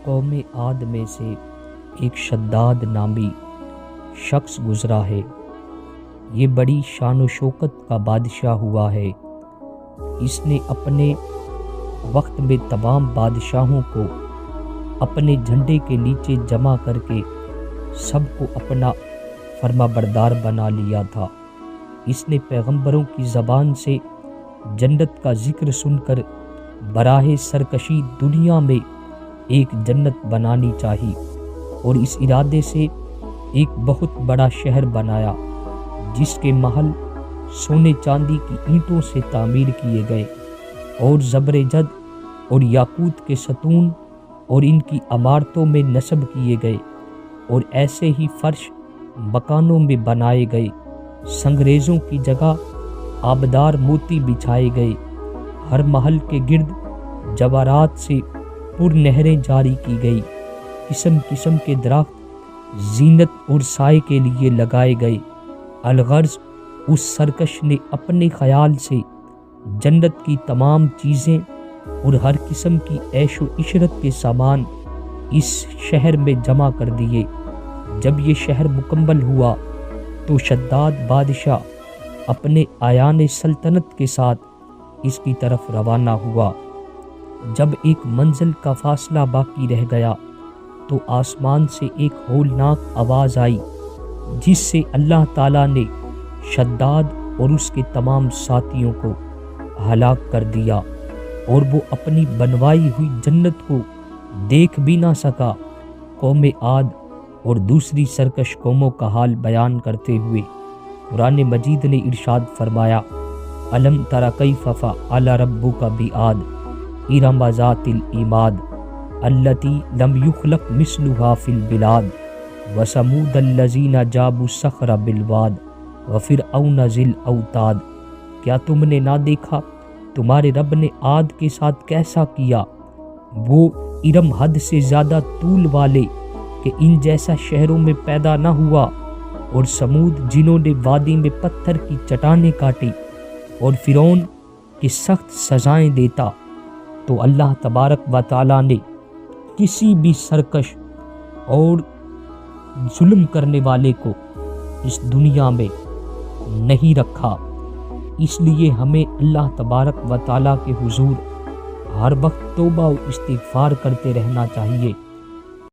قوم عاد میں سے ایک شداد نامی شخص گزرا ہے۔ یہ بڑی شان و شوکت کا بادشاہ ہوا ہے۔ اس نے اپنے وقت میں تمام بادشاہوں کو اپنے جھنڈے کے نیچے جمع کر کے سب کو اپنا فرما بردار بنا لیا تھا۔ اس نے پیغمبروں کی زبان سے جنت کا ذکر سن کر براہ سرکشی دنیا میں ایک جنت بنانی چاہی اور اس ارادے سے ایک بہت بڑا شہر بنایا جس کے محل سونے چاندی کی اینٹوں سے تعمیر کیے گئے اور زبرجد اور یاقوت کے ستون اور ان کی عمارتوں میں نصب کیے گئے اور ایسے ہی فرش مکانوں میں بنائے گئے۔ سنگریزوں کی جگہ آبدار موتی بچھائے گئے۔ ہر محل کے گرد جواہرات سے پر نہریں جاری کی گئی۔ قسم قسم کے درخت زینت اور سائے کے لیے لگائے گئے۔ الغرض اس سرکش نے اپنے خیال سے جنت کی تمام چیزیں اور ہر قسم کی عیش و عشرت کے سامان اس شہر میں جمع کر دیے۔ جب یہ شہر مکمل ہوا تو شداد بادشاہ اپنے آیان سلطنت کے ساتھ اس کی طرف روانہ ہوا۔ جب ایک منزل کا فاصلہ باقی رہ گیا تو آسمان سے ایک ہولناک آواز آئی جس سے اللہ تعالیٰ نے شداد اور اس کے تمام ساتھیوں کو ہلاک کر دیا اور وہ اپنی بنوائی ہوئی جنت کو دیکھ بھی نہ سکا۔ قوم عاد اور دوسری سرکش قوموں کا حال بیان کرتے ہوئے قرآن مجید نے ارشاد فرمایا، الم تر کیف فعل ربک بعاد ارم ذات العماد التی لم یخلق مثلها فی البلاد وثمود الذین جابوا الصخر بالواد وفرعون ذی الاوتاد۔ کیا تم نے نہ دیکھا تمہارے رب نے عاد کے ساتھ کیسا کیا؟ وہ ارم حد سے زیادہ طول والے کہ ان جیسا شہروں میں پیدا نہ ہوا، اور سمود جنہوں نے وادی میں پتھر کی چٹانیں کاٹی، اور فرعون کی سخت سزائیں دیتا۔ تو اللہ تبارک و تعالیٰ نے کسی بھی سرکش اور ظلم کرنے والے کو اس دنیا میں نہیں رکھا۔ اس لیے ہمیں اللہ تبارک و تعالیٰ کے حضور ہر وقت توبہ و استغفار کرتے رہنا چاہیے۔